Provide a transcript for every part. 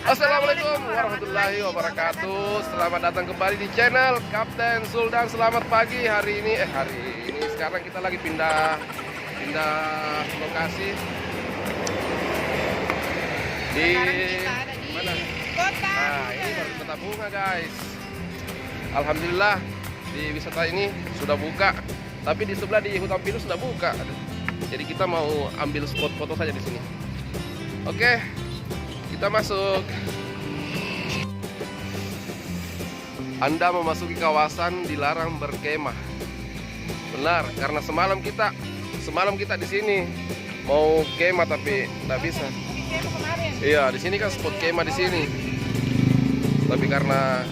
Assalamualaikum warahmatullahi wabarakatuh. Selamat datang kembali di channel Kapten Suldan. Selamat pagi. Hari ini sekarang kita lagi pindah lokasi di mana? Nah, ini baru Kota Bunga, guys. Alhamdulillah di wisata ini sudah buka, tapi di sebelah di Hutan Pinus sudah buka. Jadi kita mau ambil spot foto saja di sini. Oke, kita masuk. Anda memasuki kawasan dilarang berkemah. Benar, karena semalam kita di sini mau kemah tapi tidak bisa. Iya, di sini kan spot kemah di sini. Tapi karena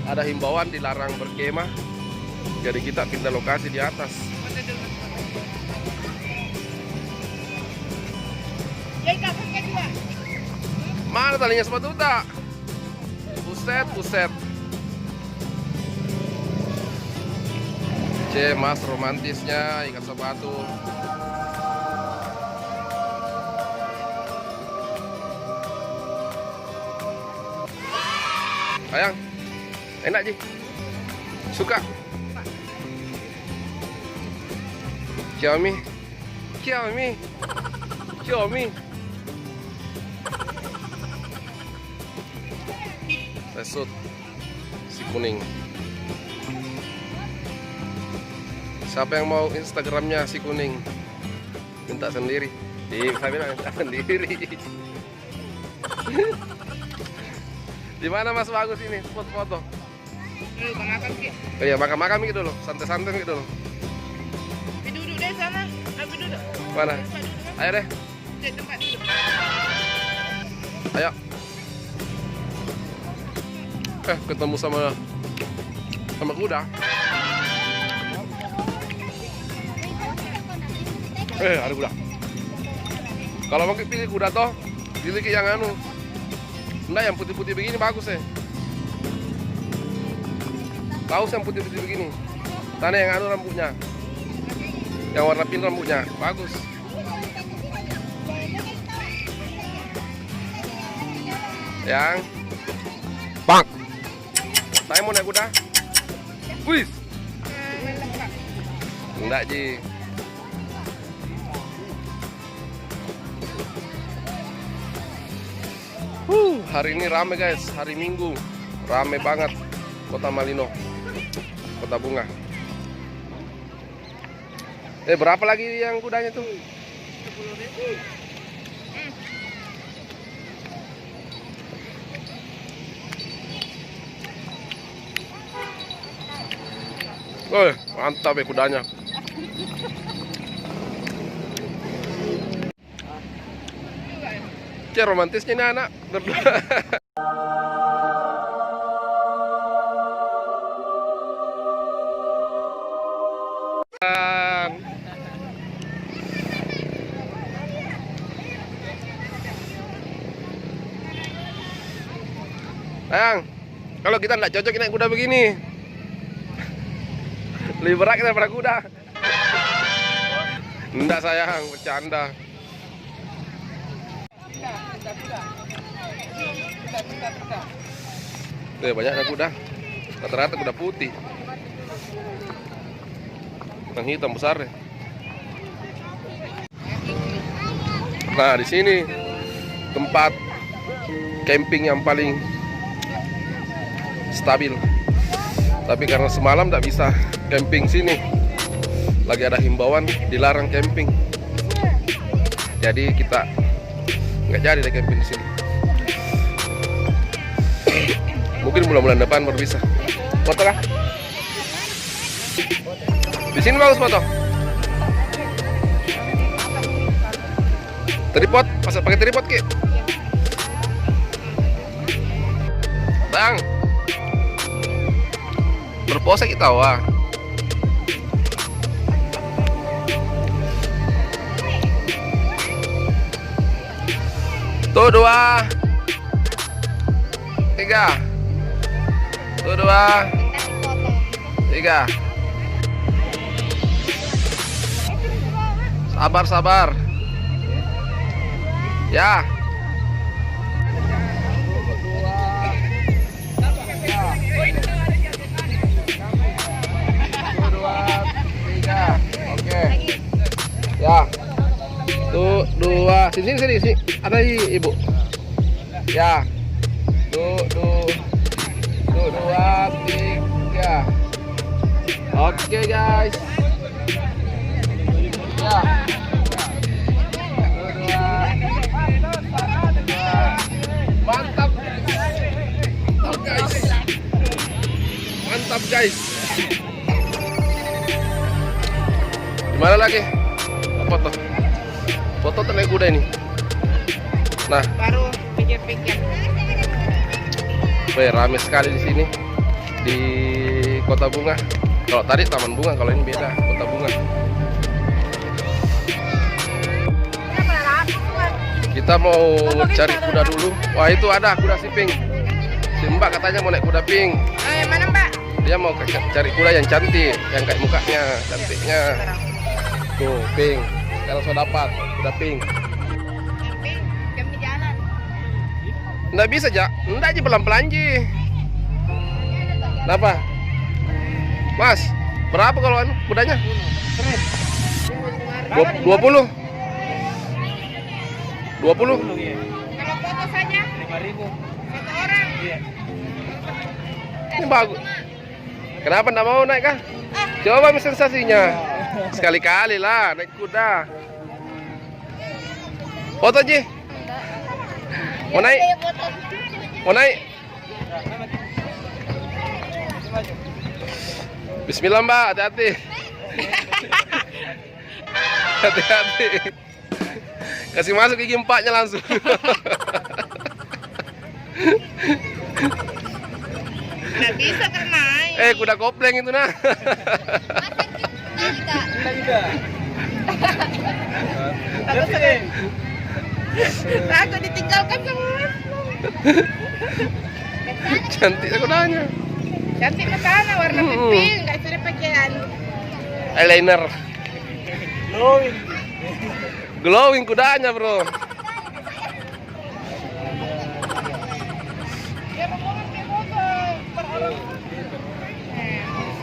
ada himbauan dilarang berkemah, jadi kita pindah lokasi di atas. Mana talinya sepatu tak? Buset. Mas romantisnya ikat sepatu. Sayang, enak Ji? Suka? Xiaomi. Resut si kuning. Siapa yang mau Instagramnya si kuning? Minta sendiri. Saya bilang minta sendiri. Di mana Mas bagus ini spot foto? Makan Ki. Oh iya, makan gitu loh, santai-santai gitu loh. Duduk deh sana. Ayo duduk. Mana? Ayo deh. Di tempat duduk. Ayo. Ketemu sama kuda. Ada kuda. Kalau mau pilih kuda toh, pilih yang anu. Enggak, yang putih-putih begini bagus ya. Paus yang putih-putih begini. Tanah yang anu rambutnya. Yang warna pink rambutnya, bagus. Yang bang. Saya mau naik kuda. Wih. Enggak, Ji. Hari ini rame guys, hari Minggu. Rame banget Kota Malino, Kota Bunga. Berapa lagi yang kudanya tuh? 10.000. Mantap ya kudanya. Romantisnya ini anak berdua. Sayang, kalau kita nggak cocok naik kuda begini, lebih berat daripada kuda. Enggak sayang, bercanda. Banyaknya kuda, rata-rata kuda putih, yang hitam besar ya. Nah, di sini tempat camping yang paling stabil. Tapi karena semalam tidak bisa camping sini, lagi ada himbauan dilarang camping. Jadi kita nggak jadi deh camping di sini. Mungkin bulan-bulan depan baru bisa. Foto lah. Di sini bagus foto. Tripod, pakai tripod Ki. Bang. Berpose kita wah. Tuh 2 3. Tuh 2 3. Sabar. Ya. Sini. Ada ibu. Ya. Dua, tiga. Oke guys. Ya. Mantap. Mantap guys. Gimana lagi? Foto naik kuda ini. Nah, Baru pikir-pikir. Rame sekali di sini di Kota Bunga. Kalau tadi Taman Bunga, kalau ini beda, Kota Bunga. Kita mau cari kuda dulu. Wah, itu ada kuda si Pink. Si Mbak katanya mau naik kuda Pink. Oh, yang mana Mbak? Dia mau cari kuda yang cantik, yang kayak mukanya, cantiknya. Tuh, Pink. Sekarang sudah dapat kuda Pink. Jam di jalan. Nggak bisa, Jak. Nggak aja pelan-pelan, Ji. Kenapa? Mas, berapa kalau kudanya? 20. 20. Kalau foto saja 5.000. satu orang. Iya. Ini bagus. Kenapa nggak mau naik kah? Coba sensasinya. Sekali-kali lah naik kuda. Foto, Ji. Mau naik? Mau naik? Bismillah, Mbak, hati-hati. Hati-hati. Kasih masuk gigi 4-nya langsung. Nggak bisa kan naik. Kuda kopleng itu nah. Takut ditinggalkan sama Mas. Cantik kudanya. Cantik ke sana warna pink, nggak sudah pakaian. Eyeliner. Glowing. Glowing kudanya, bro.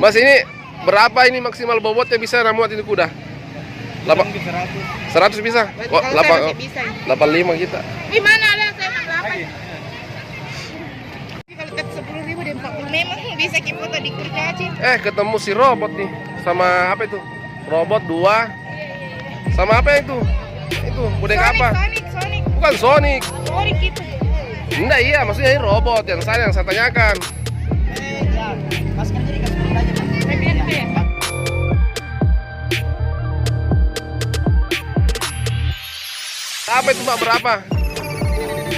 Mas, ini berapa ini maksimal bobotnya bisa muat ini kuda? 100 bisa? Kalau saya masih bisa. 85 kita. Di mana ada saya 68. Kalau tetap 10.000 dan 40 memang bisa kita foto di kurcaci. Ketemu si robot nih. Sama apa itu? Robot 2. Sama apa itu? Itu boneka apa? Sonic. Bukan Sonic. Sonic itu. Enggak, iya, maksudnya ini robot yang saya tanyakan. Masukkan jadi kasih aja. Saya bilang itu ya. Apa itu, Mbak?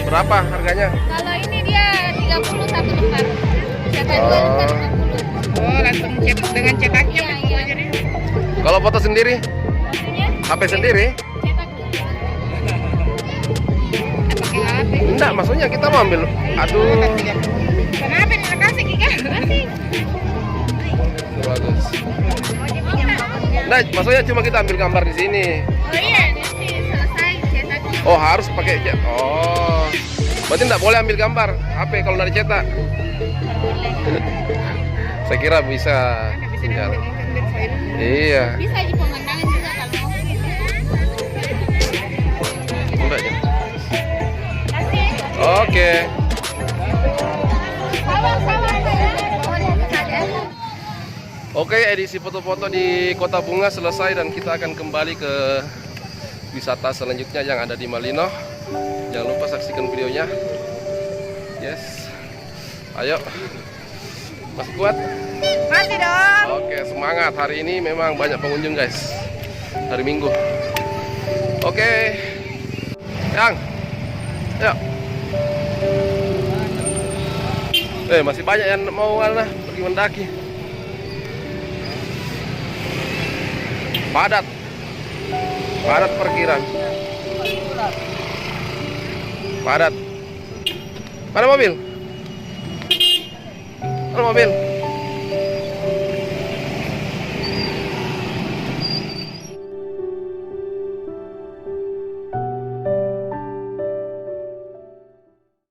Berapa harganya? Kalau ini dia 30 satu lembar. Cetak Oh. dua lembar 50. Oh, langsung cetak dengan cetaknya Iya, begitu iya. aja deh. Kalau foto sendiri? Maksudnya HP sendiri? cetak dulu. Pakai HP. Enggak, maksudnya kita mau ambil. Aduh, Kenapa ini kasih Kika? Kasih. bagus. Nah, maksudnya cuma kita ambil gambar di sini. Oh iya, nanti selesai cetaknya. Oh, harus pakai jet. Oh, berarti enggak boleh ambil gambar HP kalau dari cetak. Saya kira bisa. Nggak bisa Tinggal. diambil file. Iya. Bisa di pemandangan juga kalau mau. Enggak ya? Kasih. Oke. Sabar ya. Mau lihat saja. Oke, edisi foto-foto di Kota Bunga selesai dan kita akan kembali ke wisata selanjutnya yang ada di Malino. Jangan lupa saksikan videonya. Yes. Ayo. Masih kuat? Masih dong. Oke, semangat. Hari ini memang banyak pengunjung, guys. Hari Minggu. Oke. Yang. Yuk. Masih banyak yang mau pergi mendaki. Padat parkiran. Padat. Mana mobil? Mana mobil?